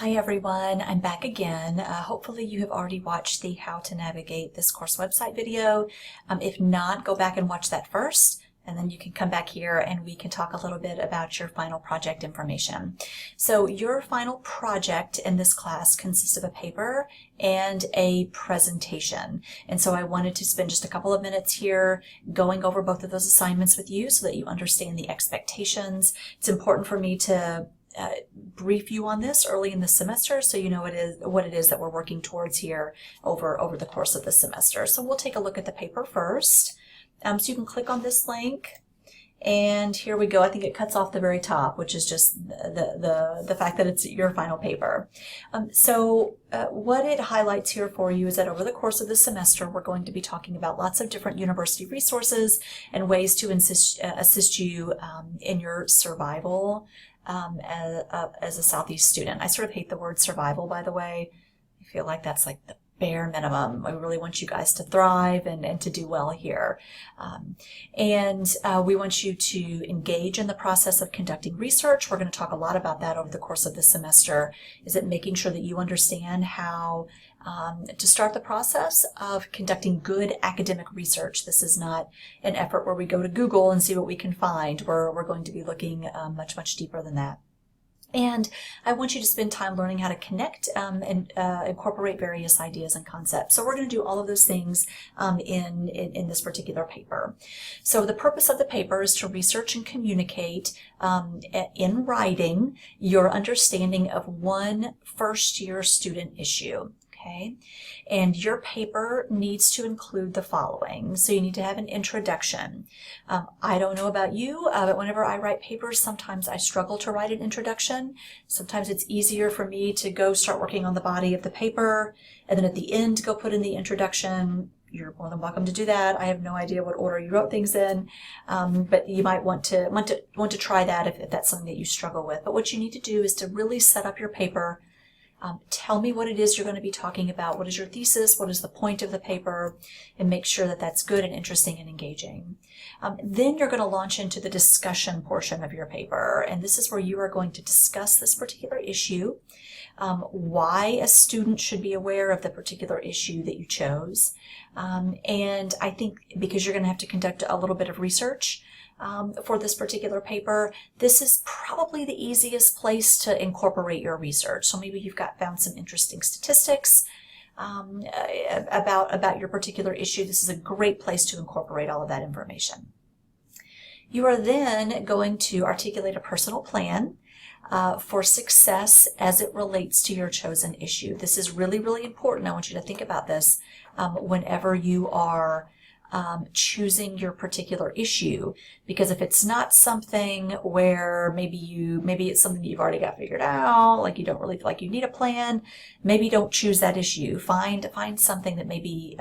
Hi everyone, I'm back again. Hopefully you have already watched the How to Navigate This Course website video. If not, go back and watch that first, and then you can come back here and we can talk a little bit about your final project information. So your final project in this class consists of a paper and a presentation. And so I wanted to spend just a couple of minutes here going over both of those assignments with you so that you understand the expectations. It's important for me to brief you on this early in the semester so you know what it is that we're working towards here over the course of the semester. So we'll take a look at the paper first. So you can click on this link, and here we go. I think it cuts off the very top, which is just the fact that it's your final paper. What it highlights here for you is that over the course of the semester, we're going to be talking about lots of different university resources and ways to assist you in your survival as a Southeast student. I sort of hate the word survival, by the way. I feel like that's like the bare minimum. I really want you guys to thrive and to do well here. We want you to engage in the process of conducting research. We're going to talk a lot about that over the course of the semester. Is it making sure that you understand how to start the process of conducting good academic research. This is not an effort where we go to Google and see what we can find. We're going to be looking much deeper than that. And I want you to spend time learning how to connect and incorporate various ideas and concepts. So we're going to do all of those things in this particular paper. So the purpose of the paper is to research and communicate in writing your understanding of one first-year student issue. Okay, and your paper needs to include the following. So you need to have an introduction. I don't know about you, but whenever I write papers, sometimes I struggle to write an introduction. Sometimes it's easier for me to go start working on the body of the paper, and then at the end go put in the introduction. You're more than welcome to do that. I have no idea what order you wrote things in, but you might want to try that if that's something that you struggle with. But what you need to do is to really set up your paper. Tell me what it is you're going to be talking about. What is your thesis? What is the point of the paper? And make sure that that's good and interesting and engaging. Then you're going to launch into the discussion portion of your paper. And this is where you are going to discuss this particular issue, why a student should be aware of the particular issue that you chose. And I think because you're going to have to conduct a little bit of research for this particular paper, this is probably the easiest place to incorporate your research. So maybe you've found some interesting statistics about your particular issue. This is a great place to incorporate all of that information. You are then going to articulate a personal plan for success as it relates to your chosen issue. This is really important. I want you to think about this whenever you are choosing your particular issue, because if it's not something where maybe it's something that you've already got figured out, like you don't really feel like you need a plan, maybe don't choose that issue. Find something that maybe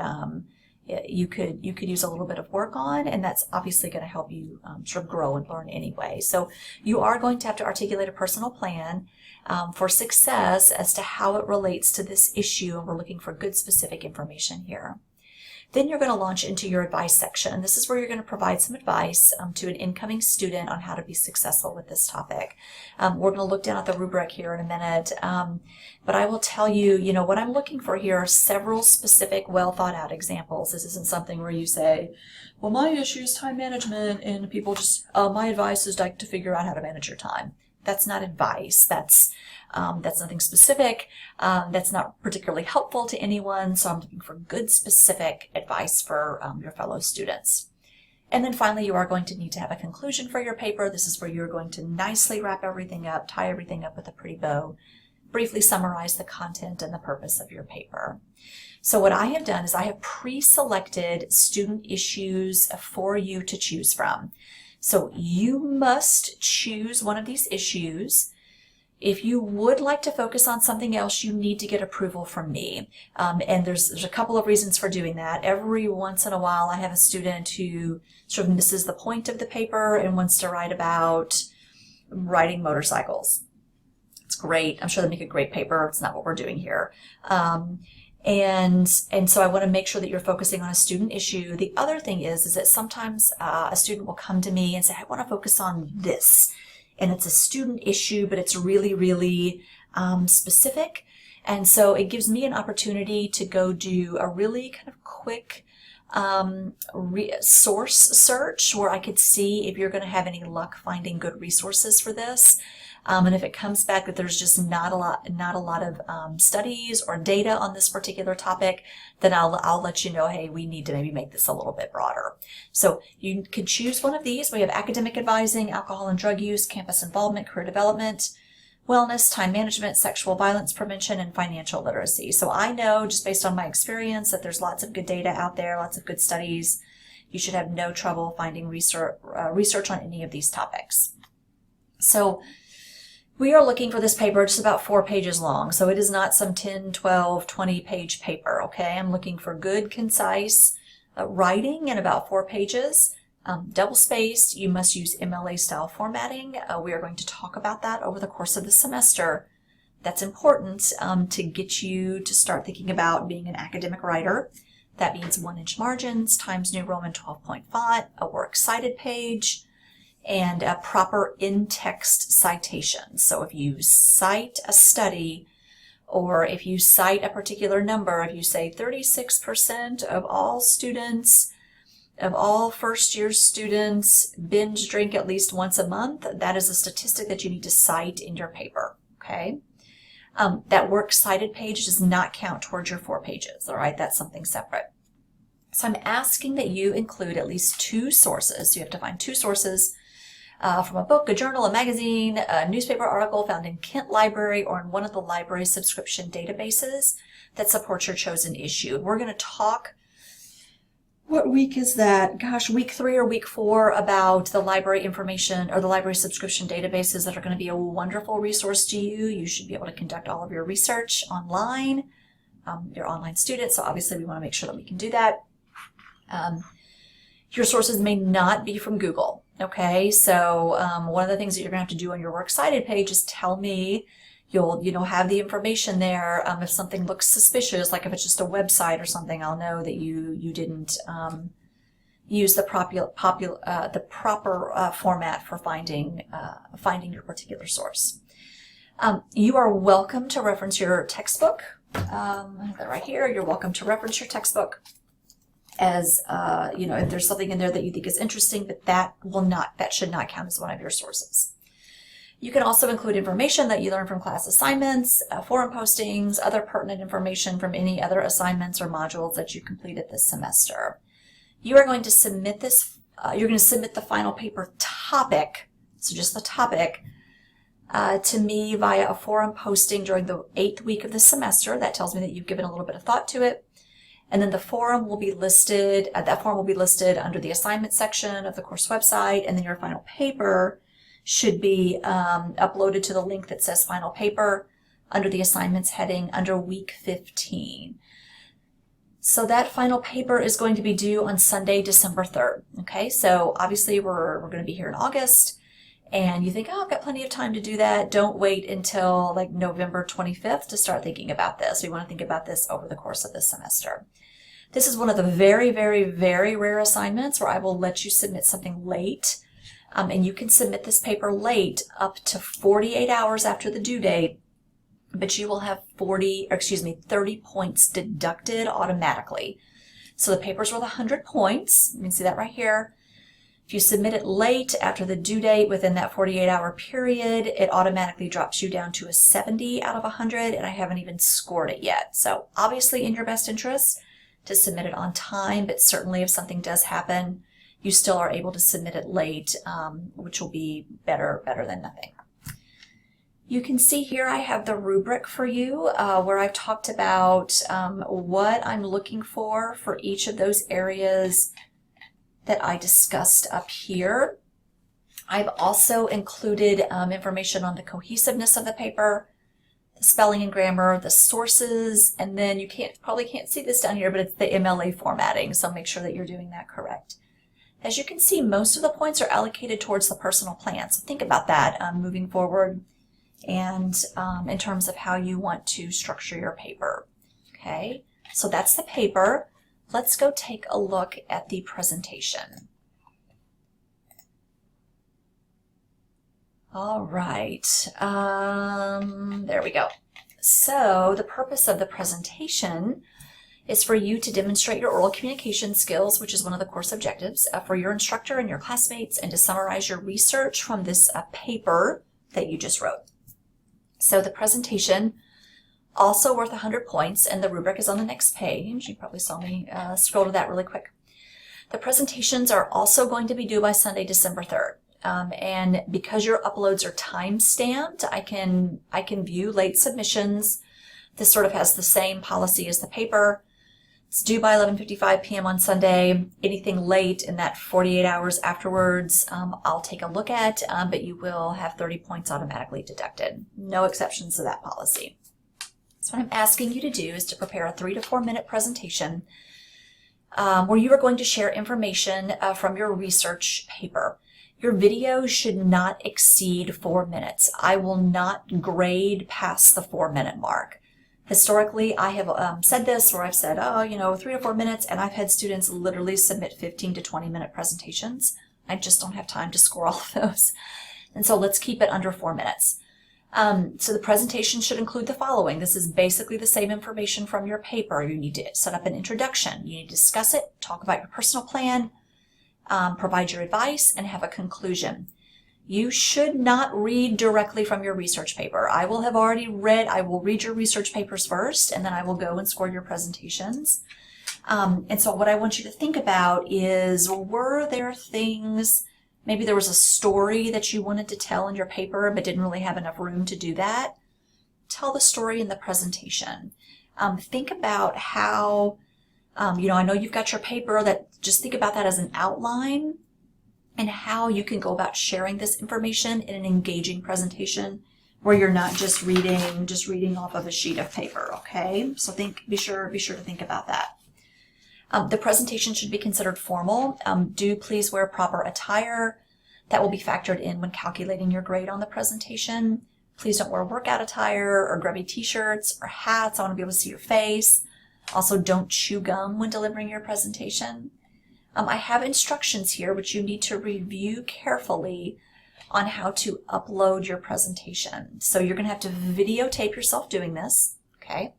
you could use a little bit of work on, and that's obviously going to help you sort of grow and learn anyway. So you are going to have to articulate a personal plan for success as to how it relates to this issue, and we're looking for good specific information here. Then you're going to launch into your advice section. And this is where you're going to provide some advice to an incoming student on how to be successful with this topic. We're going to look down at the rubric here in a minute, but I will tell you, what I'm looking for here are several specific, well thought out examples. This isn't something where you say, well, my issue is time management, and people just, my advice is like to figure out how to manage your time. That's not advice. That's nothing specific. That's not particularly helpful to anyone. So I'm looking for good specific advice for your fellow students. And then finally, you are going to need to have a conclusion for your paper. This is where you're going to nicely wrap everything up, tie everything up with a pretty bow, briefly summarize the content and the purpose of your paper. So what I have done is I have pre-selected student issues for you to choose from. So you must choose one of these issues. If you would like to focus on something else, you need to get approval from me. And there's a couple of reasons for doing that. Every once in a while, I have a student who sort of misses the point of the paper and wants to write about riding motorcycles. It's great. I'm sure they make a great paper. It's not what we're doing here. And so I want to make sure that you're focusing on a student issue. The other thing is that sometimes a student will come to me and say, I want to focus on this. And it's a student issue, but it's really specific. And so it gives me an opportunity to go do a really kind of quick source search where I could see if you're going to have any luck finding good resources for this. And if it comes back that there's just not a lot of studies or data on this particular topic, then I'll let you know, hey, we need to maybe make this a little bit broader. So you can choose one of these. We have academic advising, alcohol and drug use, campus involvement, career development, wellness, time management, sexual violence prevention, and financial literacy. So I know just based on my experience that there's lots of good data out there, lots of good studies. You should have no trouble finding research on any of these topics. So we are looking for this paper just about 4 pages long. So it is not some 10, 12, 20 page paper, okay? I'm looking for good, concise writing in about 4 pages. Double-spaced, you must use MLA style formatting. We are going to talk about that over the course of the semester. That's important to get you to start thinking about being an academic writer. That means 1-inch margins, Times New Roman 12 point font, a works cited page, and a proper in-text citation. So if you cite a study, or if you cite a particular number, if you say 36% of all students, of all first-year students binge drink at least once a month, that is a statistic that you need to cite in your paper, okay? That works cited page does not count towards your 4 pages, all right? That's something separate. So I'm asking that you include at least 2 sources. So you have to find 2 sources from a book, a journal, a magazine, a newspaper article found in Kent Library or in one of the library subscription databases that support your chosen issue. We're going to talk, what week is that? Gosh, week 3 or week 4 about the library information or the library subscription databases that are going to be a wonderful resource to you. You should be able to conduct all of your research online. You're online students, so obviously we want to make sure that we can do that. Your sources may not be from Google. Okay, so one of the things that you're going to have to do on your works cited page is tell me, you'll have the information there. If something looks suspicious, like if it's just a website or something, I'll know that you didn't use the proper format for finding your particular source. You are welcome to reference your textbook. Right here, you're welcome to reference your textbook. As if there's something in there that you think is interesting, but that should not count as one of your sources. You can also include information that you learn from class assignments, forum postings, other pertinent information from any other assignments or modules that you completed this semester. You are going to submit this. You're going to submit the final paper topic, so just the topic, to me via a forum posting during the 8th week of the semester. That tells me that you've given a little bit of thought to it. And then the forum will be listed, that forum will be listed under the assignment section of the course website, and then your final paper should be uploaded to the link that says final paper under the assignments heading under week 15. So that final paper is going to be due on Sunday, December 3rd. Okay, so obviously we're going to be here in August, and you think, oh, I've got plenty of time to do that. Don't wait until like November 25th to start thinking about this. We want to think about this over the course of this semester. This is one of the very, very, very rare assignments where I will let you submit something late. And you can submit this paper late up to 48 hours after the due date, but you will have 30 points deducted automatically. So the paper's worth 100 points. You can see that right here. If you submit it late after the due date within that 48-hour period, it automatically drops you down to a 70 out of 100, and I haven't even scored it yet. So obviously in your best interest to submit it on time, but certainly if something does happen, you still are able to submit it late, which will be better than nothing. You can see here I have the rubric for you where I've talked about what I'm looking for each of those areas that I discussed up here. I've also included information on the cohesiveness of the paper, the spelling and grammar, the sources, and then you probably can't see this down here, but it's the MLA formatting, so make sure that you're doing that correct. As you can see, most of the points are allocated towards the personal plan, so think about that moving forward and in terms of how you want to structure your paper. Okay, so that's the paper. Let's go take a look at the presentation. All right, there we go. So the purpose of the presentation is for you to demonstrate your oral communication skills, which is one of the course objectives, for your instructor and your classmates, and to summarize your research from this paper that you just wrote. So the presentation, also worth 100 points, and the rubric is on the next page. You probably saw me scroll to that really quick. The presentations are also going to be due by Sunday, December 3rd. And because your uploads are time-stamped, I can view late submissions. This sort of has the same policy as the paper. It's due by 11:55 p.m. on Sunday. Anything late in that 48 hours afterwards, I'll take a look at, but you will have 30 points automatically deducted. No exceptions to that policy. So what I'm asking you to do is to prepare a 3 to 4 minute presentation where you are going to share information from your research paper. Your video should not exceed 4 minutes. I will not grade past the 4-minute mark. Historically, I have said this, where I've said, 3 to 4 minutes, and I've had students literally submit 15 to 20-minute presentations. I just don't have time to score all of those. And so let's keep it under 4 minutes. So the presentation should include the following. This is basically the same information from your paper. You need to set up an introduction. You need to discuss it, talk about your personal plan, provide your advice, and have a conclusion. You should not read directly from your research paper. I will read your research papers first, and then I will go and score your presentations. And so what I want you to think about is, were there things, maybe there was a story that you wanted to tell in your paper but didn't really have enough room to do that? Tell the story in the presentation. Think about how, I know you've got your paper, just think about that as an outline, and how you can go about sharing this information in an engaging presentation where you're not just reading off of a sheet of paper, okay? So be sure to think about that. The presentation should be considered formal. Do please wear proper attire. That will be factored in when calculating your grade on the presentation. Please don't wear workout attire or grubby t-shirts or hats. I want to be able to see your face. Also, don't chew gum when delivering your presentation. I have instructions here which you need to review carefully on how to upload your presentation. So you're going to have to videotape yourself doing this, okay?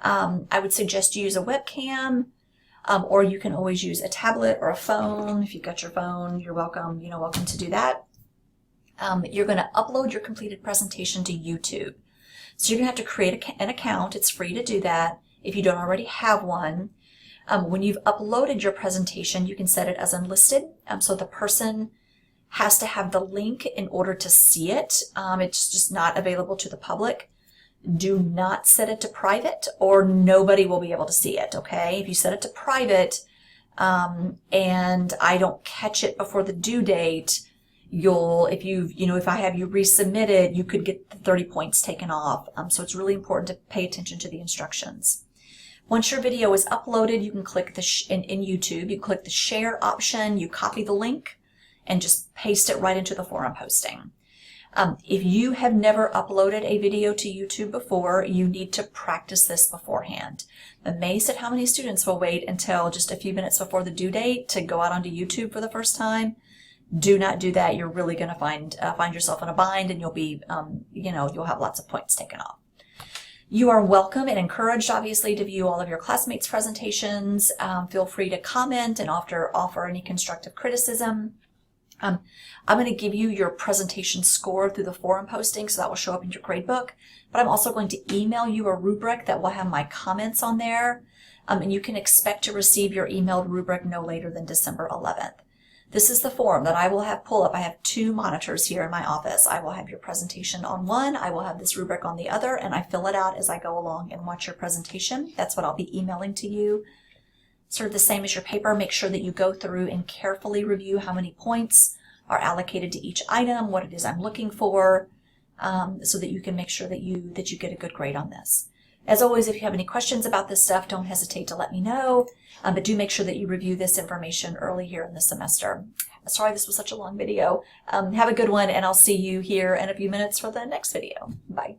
I would suggest you use a webcam, or you can always use a tablet or a phone. If you've got your phone, you're welcome to do that. You're going to upload your completed presentation to YouTube. So you're going to have to create an account. It's free to do that if you don't already have one. When you've uploaded your presentation, you can set it as unlisted, so the person has to have the link in order to see it. It's just not available to the public. Do not set it to private, or nobody will be able to see it, okay? If you set it to private and I don't catch it before the due date, if I have you resubmit it, you could get the 30 points taken off. So it's really important to pay attention to the instructions. Once your video is uploaded, you can click in YouTube, you click the share option, you copy the link, and just paste it right into the forum posting. If you have never uploaded a video to YouTube before, you need to practice this beforehand. I'm amazed at how many students will wait until just a few minutes before the due date to go out onto YouTube for the first time. Do not do that. You're really going to find yourself in a bind, and you'll be, you'll have lots of points taken off. You are welcome and encouraged, obviously, to view all of your classmates' presentations. Feel free to comment and offer any constructive criticism. I'm going to give you your presentation score through the forum posting, so that will show up in your gradebook. But I'm also going to email you a rubric that will have my comments on there. And you can expect to receive your emailed rubric no later than December 11th. This is the form that I will have pull up. I have 2 monitors here in my office. I will have your presentation on one, I will have this rubric on the other, and I fill it out as I go along and watch your presentation. That's what I'll be emailing to you. Sort of the same as your paper. Make sure that you go through and carefully review how many points are allocated to each item, what it is I'm looking for, so that you can make sure that you get a good grade on this. As always, if you have any questions about this stuff, don't hesitate to let me know, but do make sure that you review this information early here in the semester. Sorry this was such a long video. Have a good one, and I'll see you here in a few minutes for the next video. Bye.